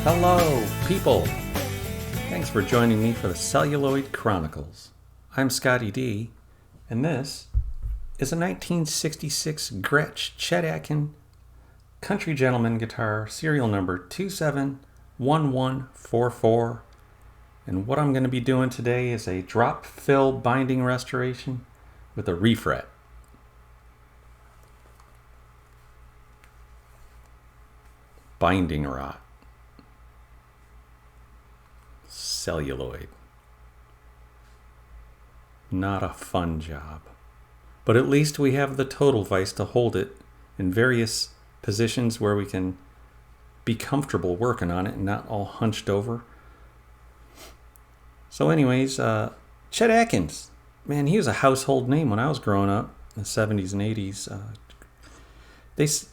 Hello, people! Thanks for joining me for the Celluloid Chronicles. I'm Scotty D, and this is a 1966 Gretsch Chet Atkins Country Gentleman guitar, serial number 271144. And what I'm going to be doing today is a drop fill binding restoration with a refret. Binding rot. Celluloid. Not a fun job. But at least we have the total vise to hold it in various positions where we can be comfortable working on it and not all hunched over. So anyways, Chet Atkins. Man, he was a household name when I was growing up in the 70s and 80s.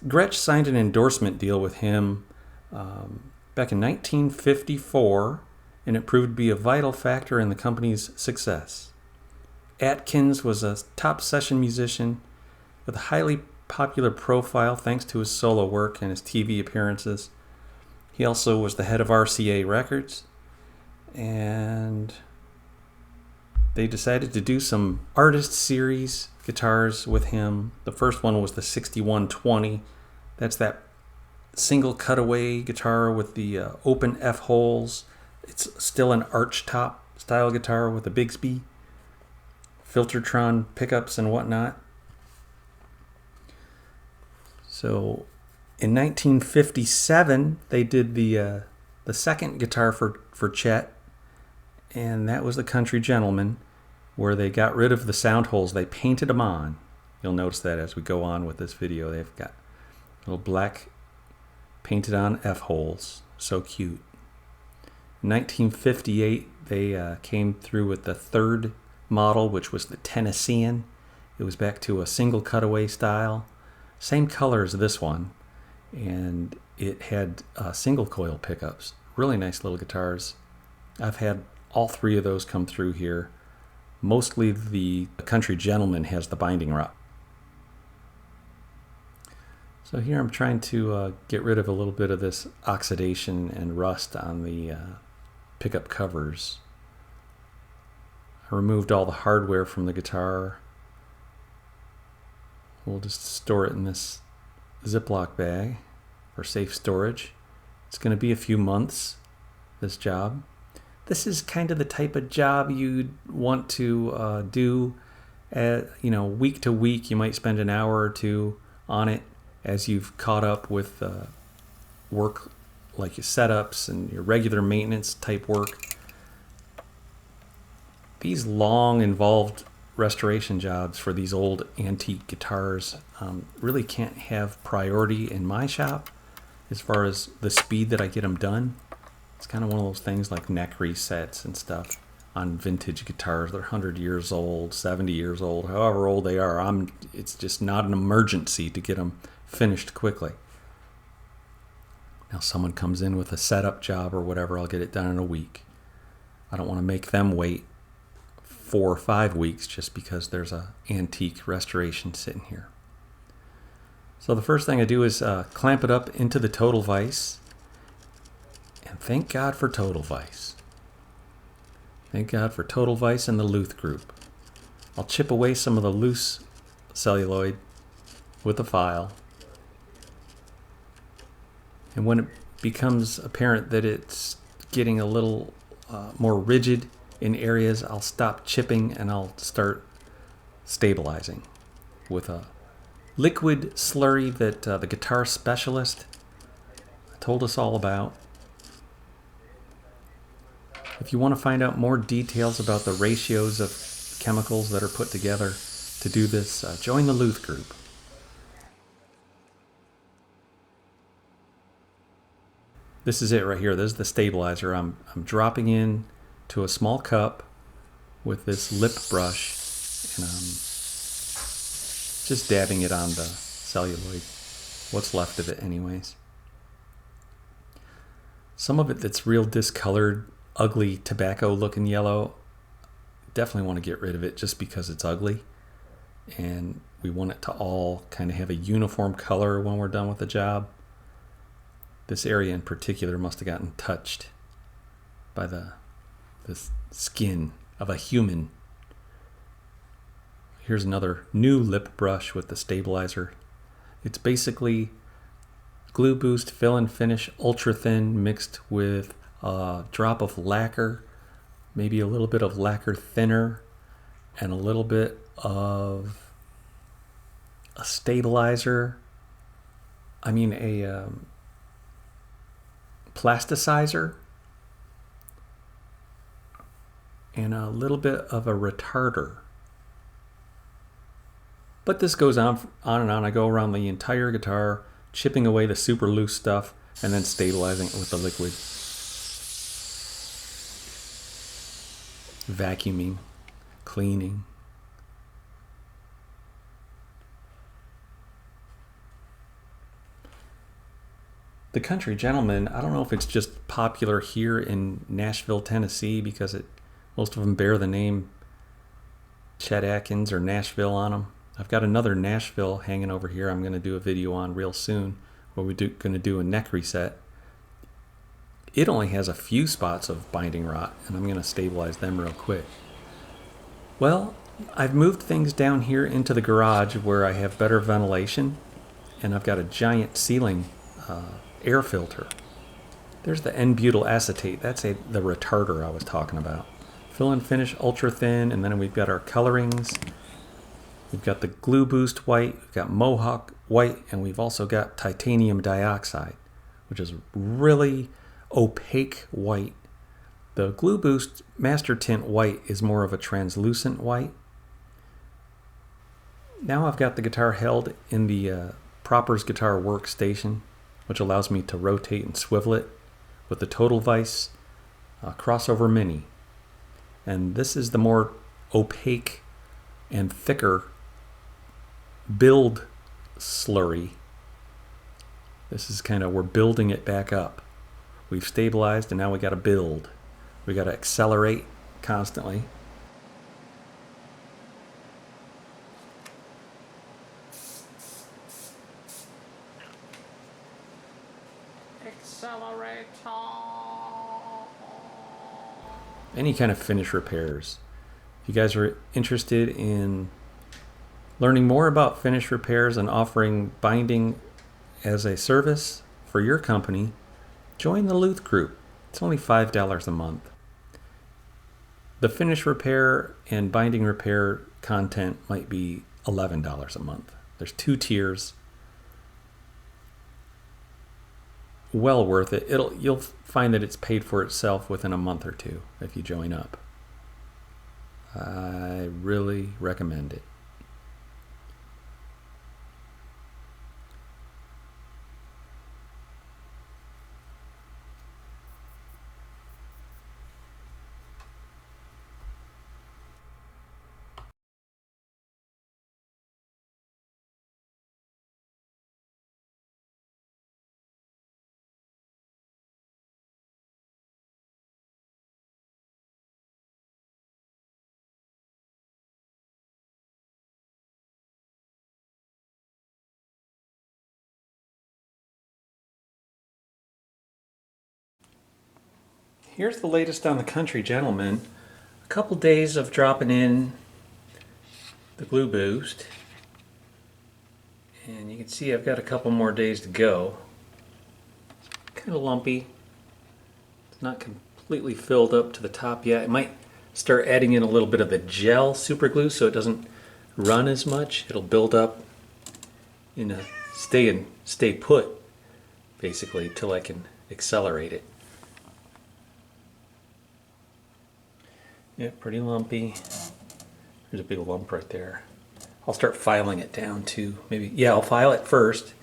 Gretsch signed an endorsement deal with him back in 1954, and it proved to be a vital factor in the company's success. Atkins was a top session musician with a highly popular profile thanks to his solo work and his TV appearances. He also was the head of RCA Records, and they decided to do some artist series guitars with him. The first one was the 6120. That's that single cutaway guitar with the open F holes. It's still an arch top style guitar with a Bigsby, Filtertron pickups and whatnot. So in 1957, they did the second guitar for Chet, and that was the Country Gentleman, where they got rid of the sound holes. They painted them on. You'll notice that as we go on with this video. They've got little black painted on F holes. So cute. In 1958, they came through with the third model, which was the Tennessean. It was back to a single cutaway style. Same color as this one. And it had single coil pickups. Really nice little guitars. I've had all three of those come through here. Mostly the Country Gentleman has the binding rot. So here I'm trying to get rid of a little bit of this oxidation and rust on the pickup covers. I removed all the hardware from the guitar. We'll just store it in this Ziploc bag for safe storage. It's going to be a few months, this job. This is kind of the type of job you'd want to do week to week. You might spend an hour or two on it as you've caught up with work like your setups and your regular maintenance type work. These long, involved restoration jobs for these old antique guitars really can't have priority in my shop as far as the speed that I get them done. It's kind of one of those things like neck resets and stuff on vintage guitars. They're 100 years old, 70 years old, however old they are. It's just not an emergency to get them finished quickly. Now someone comes in with a setup job or whatever, I'll get it done in a week. I don't want to make them wait 4 or 5 weeks just because there's an antique restoration sitting here. So the first thing I do is clamp it up into the total vise. And thank God for total vise. Thank God for total vise and the Luth group. I'll chip away some of the loose celluloid with a file. And when it becomes apparent that it's getting a little more rigid in areas, I'll stop chipping and I'll start stabilizing with a liquid slurry that the guitar specialist told us all about. If you want to find out more details about the ratios of chemicals that are put together to do this, join the Luth group. This is it right here. This is the stabilizer. I'm dropping in to a small cup with this lip brush, and I'm just dabbing it on the celluloid, what's left of it anyways. Some of it that's real discolored, ugly tobacco looking yellow, definitely want to get rid of it just because it's ugly, and we want it to all kind of have a uniform color when we're done with the job. This area in particular must have gotten touched by the skin of a human. Here's another new lip brush with the stabilizer. It's basically Glue Boost Fill and Finish Ultra Thin mixed with a drop of lacquer, maybe a little bit of lacquer thinner, and a little bit of a stabilizer. I mean a plasticizer, and a little bit of a retarder. But this goes on and on. I go around the entire guitar, chipping away the super loose stuff, and then stabilizing it with the liquid. Vacuuming, cleaning. The Country Gentleman, I don't know if it's just popular here in Nashville, Tennessee, because most of them bear the name Chet Atkins or Nashville on them. I've got another Nashville hanging over here I'm going to do a video on real soon, where we're going to do a neck reset. It only has a few spots of binding rot, and I'm going to stabilize them real quick. Well, I've moved things down here into the garage where I have better ventilation, and I've got a giant ceiling air filter. There's the N-butyl acetate. That's the retarder I was talking about. Fill and Finish Ultra Thin, and then we've got our colorings. We've got the Glue Boost White, we've got Mohawk White, and we've also got titanium dioxide, which is really opaque white. The Glue Boost Master Tint White is more of a translucent white. Now I've got the guitar held in the Proppers Guitar Workstation, which allows me to rotate and swivel it with the Total Vise Crossover Mini. And this is the more opaque and thicker build slurry. This is kind of, we're building it back up. We've stabilized, and now we got to build. We got to accelerate constantly. Any kind of finish repairs. If you guys are interested in learning more about finish repairs and offering binding as a service for your company, join the Luth Group. It's only $5 a month. The finish repair and binding repair content might be $11 a month. There's 2 tiers. Well worth it. You'll find that it's paid for itself within a month or 2 if you join up. I really recommend it. Here's the latest on the Country Gentleman. A couple days of dropping in the Glue Boost. And you can see I've got a couple more days to go. Kind of lumpy. It's not completely filled up to the top yet. I might start adding in a little bit of the gel super glue so it doesn't run as much. It'll build up in a stay put basically till I can accelerate it. Yeah, pretty lumpy. There's a big lump right there. I'll start filing it down too. Maybe, yeah, I'll file it first,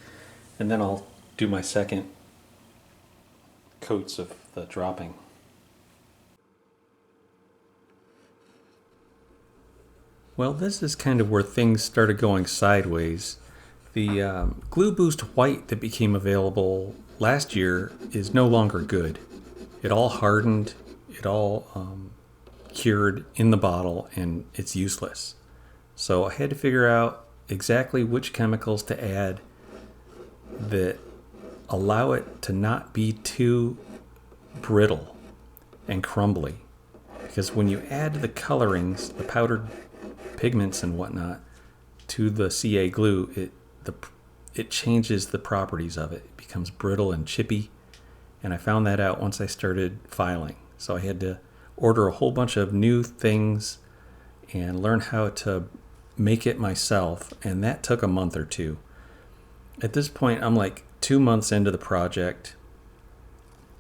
and then I'll do my second coats of the dropping. Well, this is kind of where things started going sideways. The Glue Boost White that became available last year is no longer good. It all hardened, it all cured in the bottle, and it's useless. So I had to figure out exactly which chemicals to add that allow it to not be too brittle and crumbly. Because when you add the colorings, the powdered pigments and whatnot, to the CA glue, it changes the properties of it. It becomes brittle and chippy. And I found that out once I started filing. So I had to order a whole bunch of new things and learn how to make it myself. And that took a month or two. At this point, I'm like 2 months into the project.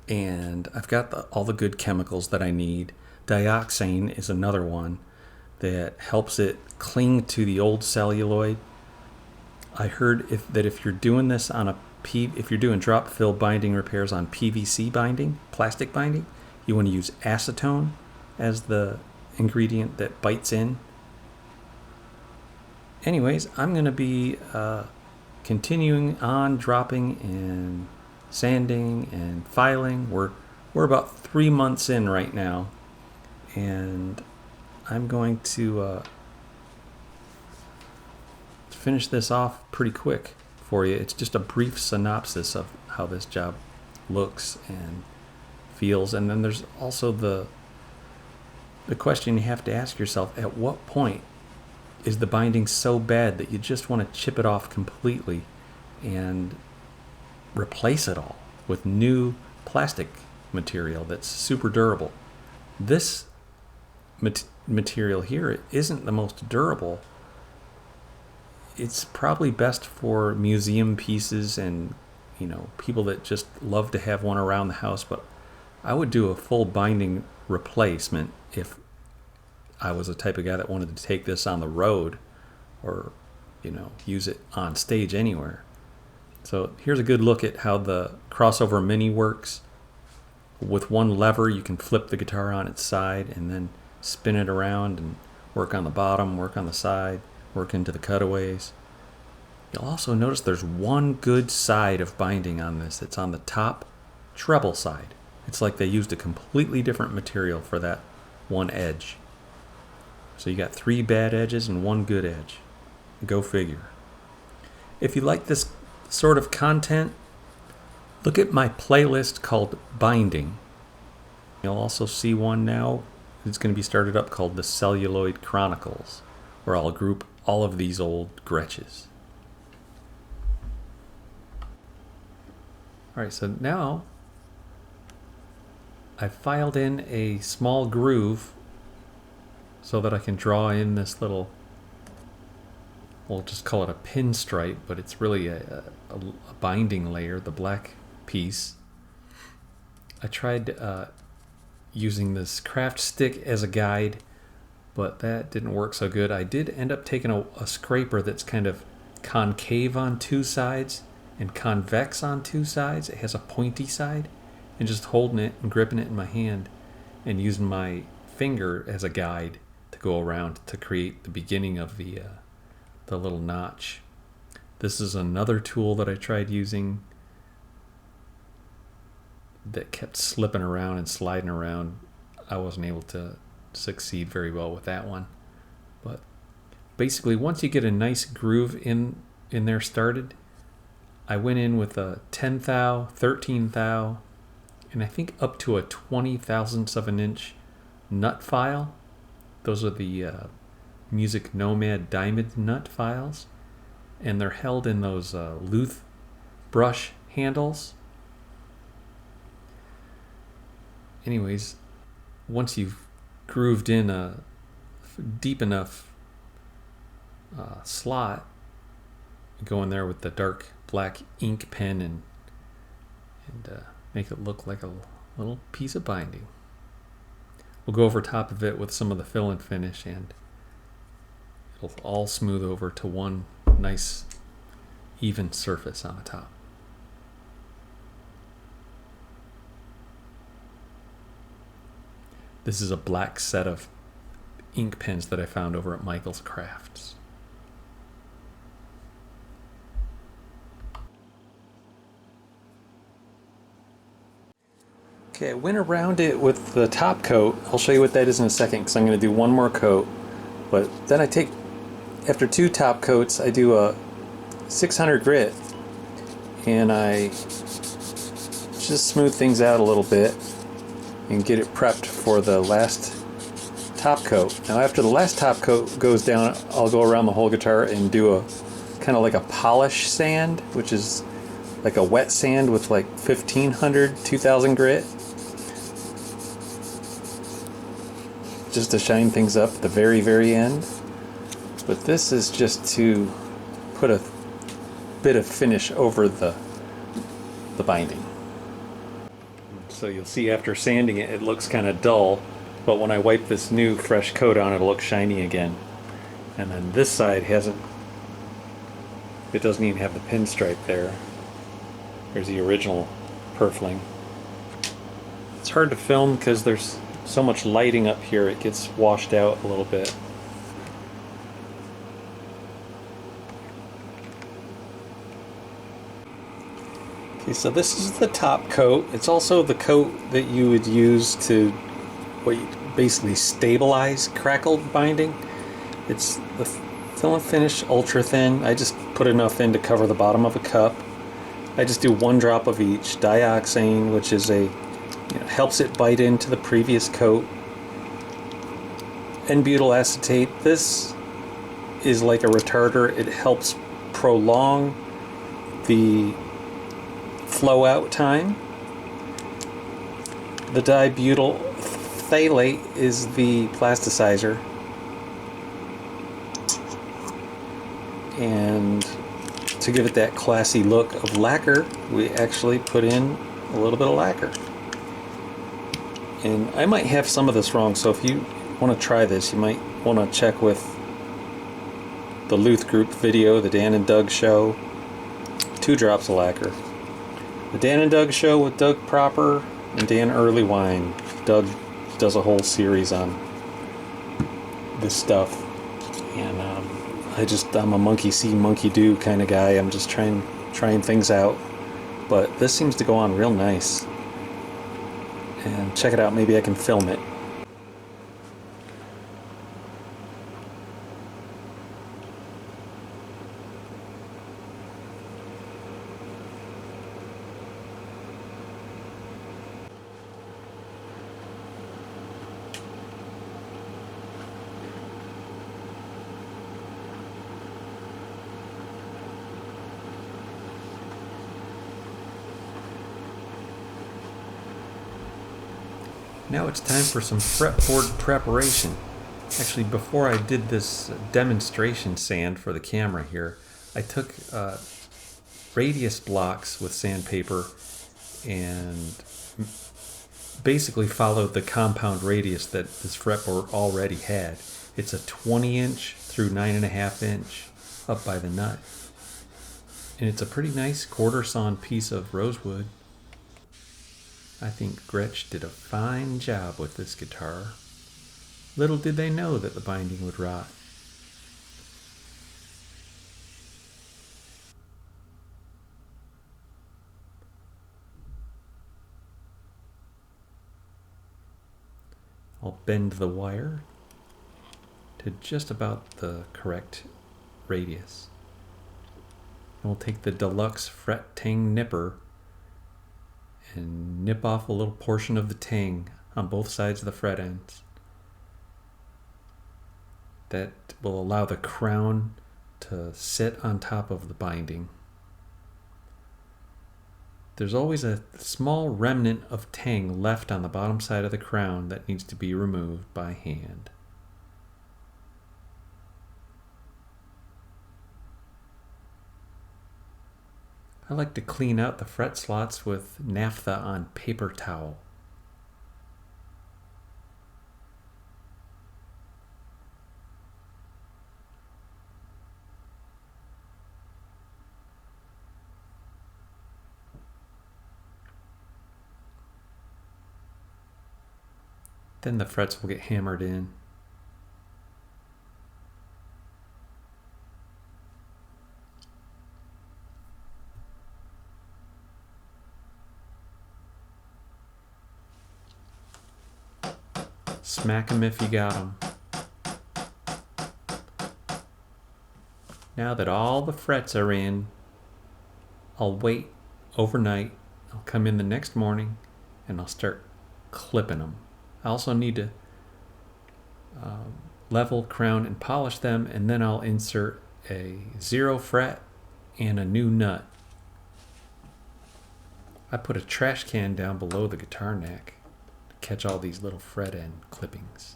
And I've got all the good chemicals that I need. Dioxane is another one that helps it cling to the old celluloid. I heard that if you're doing this on if you're doing drop fill binding repairs on PVC binding, plastic binding, you want to use acetone as the ingredient that bites in. Anyways, I'm going to be continuing on dropping and sanding and filing. We're about 3 months in right now, and I'm going to finish this off pretty quick for you. It's just a brief synopsis of how this job looks and feels. And then there's also the question you have to ask yourself: at what point is the binding so bad that you just want to chip it off completely and replace it all with new plastic material that's super durable? This material here isn't the most durable. It's probably best for museum pieces and, people that just love to have one around the house, but I would do a full binding replacement if I was the type of guy that wanted to take this on the road or, use it on stage anywhere. So here's a good look at how the crossover mini works. With one lever, you can flip the guitar on its side and then spin it around and work on the bottom, work on the side, work into the cutaways. You'll also notice there's one good side of binding on this. It's on the top treble side. It's like they used a completely different material for that one edge. So you got 3 bad edges and 1 good edge. Go figure. If you like this sort of content, look at my playlist called Binding. You'll also see one now. It's going to be started up called the Celluloid Chronicles, where I'll group all of these old Gretches. Alright, so now I've filed in a small groove so that I can draw in this little, we'll just call it a pinstripe, but it's really a binding layer, the black piece. I tried using this craft stick as a guide, but that didn't work so good. I did end up taking a scraper that's kind of concave on 2 sides and convex on 2 sides. It has a pointy side, and just holding it and gripping it in my hand and using my finger as a guide to go around to create the beginning of the little notch. This is another tool that I tried using that kept slipping around and sliding around. I wasn't able to succeed very well with that one. But basically, once you get a nice groove in there started, I went in with a 10 thou, 13 thou, and I think up to a 20 thousandths of an inch nut file. Those are the Music Nomad Diamond nut files, and they're held in those Luth brush handles. Anyways, once you've grooved in a deep enough slot, go in there with the dark black ink pen and make it look like a little piece of binding. We'll go over top of it with some of the fill and finish, and it'll all smooth over to one nice even surface on the top. This is a black set of ink pens that I found over at Michael's Crafts. Okay, I went around it with the top coat. I'll show you what that is in a second, because I'm going to do one more coat. But then I take, after 2 top coats, I do a 600 grit. and I just smooth things out a little bit and get it prepped for the last top coat. Now after the last top coat goes down, I'll go around the whole guitar and do a kind of like a polish sand, which is like a wet sand with like 1500, 2000 grit, just to shine things up at the very end. But this is just to put a bit of finish over the binding. So you'll see after sanding it, it looks kind of dull, but when I wipe this new fresh coat on, it'll look shiny again. And then this side it doesn't even have the pinstripe there. There's the original purfling. It's hard to film because there's so much lighting up here, it gets washed out a little bit. Okay, so this is the top coat. It's also the coat that you would use to basically stabilize crackled binding. It's the fill and finish ultra thin. I just put enough in to cover the bottom of a cup. I just do 1 drop of each. Dioxane, which is helps it bite into the previous coat. N-butyl acetate. This is like a retarder. It helps prolong the flow out time. The dibutyl phthalate is the plasticizer, and to give it that classy look of lacquer, we actually put in a little bit of lacquer. And I might have some of this wrong, so if you want to try this, you might want to check with the Luth Group video, the Dan and Doug show. 2 drops of lacquer. The Dan and Doug show with Doug Proper and Dan Earlywine. Doug does a whole series on this stuff, and I'm a monkey see, monkey do kind of guy. I'm just trying things out, but this seems to go on real nice. And check it out. Maybe I can film it. Now it's time for some fretboard preparation. Actually, before I did this demonstration sand for the camera here, I took radius blocks with sandpaper and basically followed the compound radius that this fretboard already had. It's a 20-inch through 9.5 inch up by the nut. And it's a pretty nice quarter-sawn piece of rosewood. I think Gretsch did a fine job with this guitar. Little did they know that the binding would rot. I'll bend the wire to just about the correct radius. And we'll take the deluxe fret tang nipper and nip off a little portion of the tang on both sides of the fret ends. That will allow the crown to sit on top of the binding. There's always a small remnant of tang left on the bottom side of the crown that needs to be removed by hand. I like to clean out the fret slots with naphtha on paper towel. Then the frets will get hammered in. Smack them if you got them. Now that all the frets are in, I'll wait overnight. I'll come in the next morning and I'll start clipping them. I also need to level, crown, and polish them, and then I'll insert a 0 fret and a new nut. I put a trash can down below the guitar neck to catch all these little fret end clippings.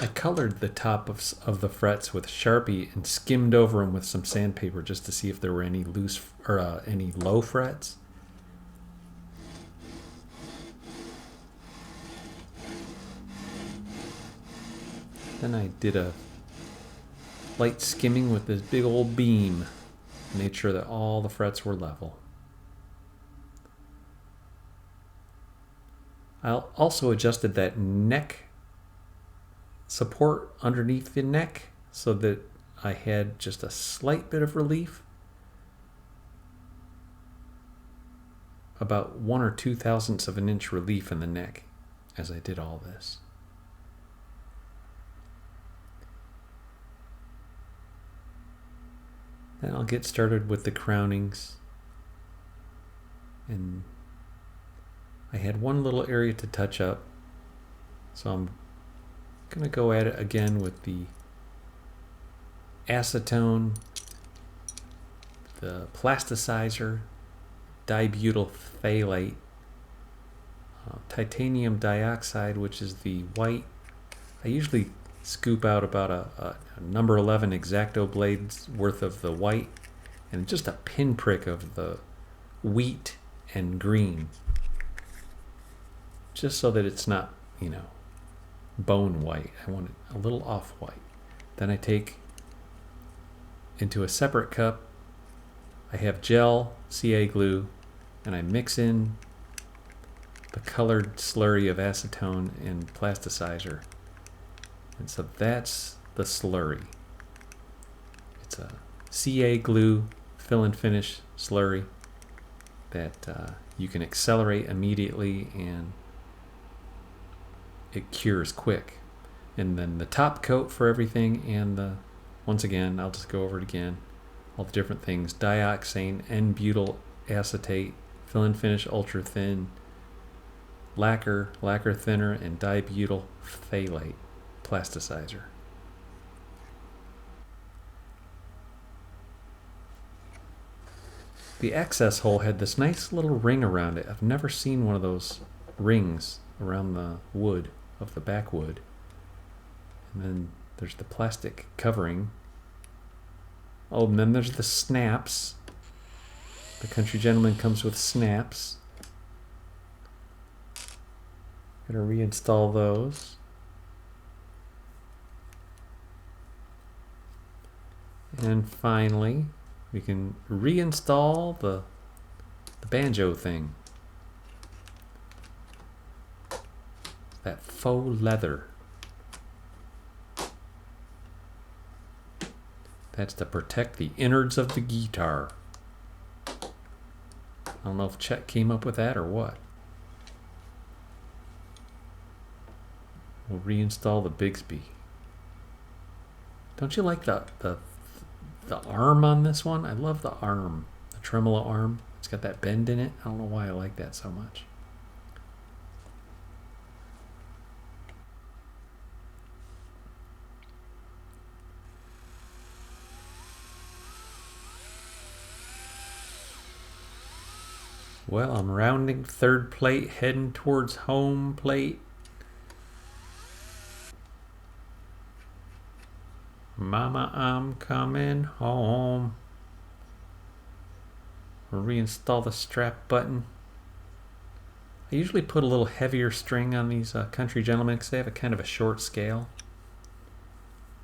I colored the top of the frets with Sharpie and skimmed over them with some sandpaper just to see if there were any loose or any low frets. Then I did a light skimming with this big old beam. Made sure that all the frets were level. I also adjusted that neck support underneath the neck so that I had just a slight bit of relief. About 1 or 2 thousandths of an inch relief in the neck as I did all this. Then I'll get started with the crownings. And I had one little area to touch up, so I'm going to go at it again with the acetone, the plasticizer, dibutyl phthalate, titanium dioxide, which is the white. I usually scoop out about a number 11 X-Acto blades worth of the white and just a pinprick of the wheat and green, just so that it's not, bone white. I want it a little off white. Then I take into a separate cup, I have gel, CA glue, and I mix in the colored slurry of acetone and plasticizer. And so that's the slurry. It's a CA glue fill and finish slurry that you can accelerate immediately and it cures quick. And then the top coat for everything, and once again, I'll just go over it again, all the different things: dioxane, N-butyl acetate, fill and finish ultra thin, lacquer thinner, and dibutyl phthalate plasticizer. The access hole had this nice little ring around it. I've never seen one of those rings around the wood of the backwood. And then there's the plastic covering. Oh, and then there's the snaps. The Country Gentleman comes with snaps. Gonna reinstall those. And finally, we can reinstall the banjo thing. That faux leather. That's to protect the innards of the guitar. I don't know if Chet came up with that or what. We'll reinstall the Bigsby. Don't you like the arm on this one? I love the arm, the tremolo arm. It's got that bend in it. I don't know why I like that so much. Well, I'm rounding third plate, heading towards home plate. Mama, I'm coming home. We'll reinstall the strap button. I usually put a little heavier string on these Country Gentlemen because they have a kind of a short scale.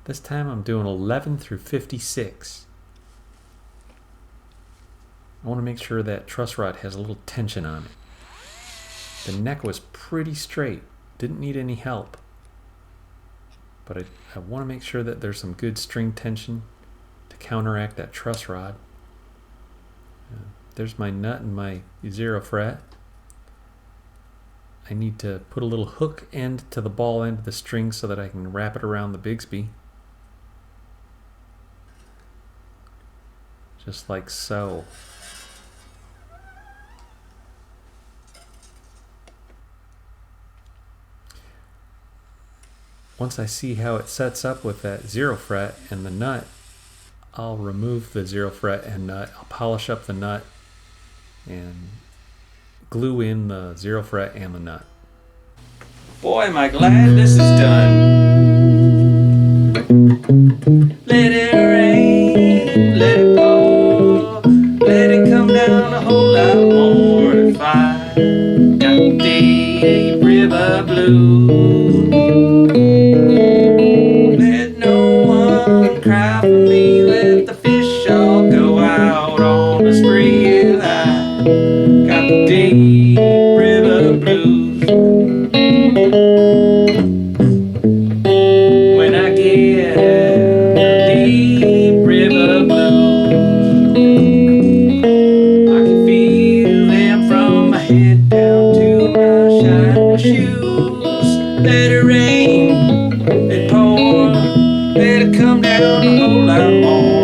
This time I'm doing 11 through 56. I want to make sure that truss rod has a little tension on it. The neck was pretty straight, didn't need any help. But I want to make sure that there's some good string tension to counteract that truss rod. There's my nut and my 0 fret. I need to put a little hook end to the ball end of the string so that I can wrap it around the Bigsby. Just like so. Once I see how it sets up with that 0 fret and the nut, I'll remove the 0 fret and nut. I'll polish up the nut and glue in the 0 fret and the nut. Boy, am I glad this is done. Let it rain, let it pour, let it come down a whole lot more. If I got deep river blues, let no one cry for me. Let the fish all go out on a spree. I got the deep river blues. When I get the deep river blues, I can feel them from my head down to my shiny shoes. Let it rain, let it pour, let it come down a whole lot more.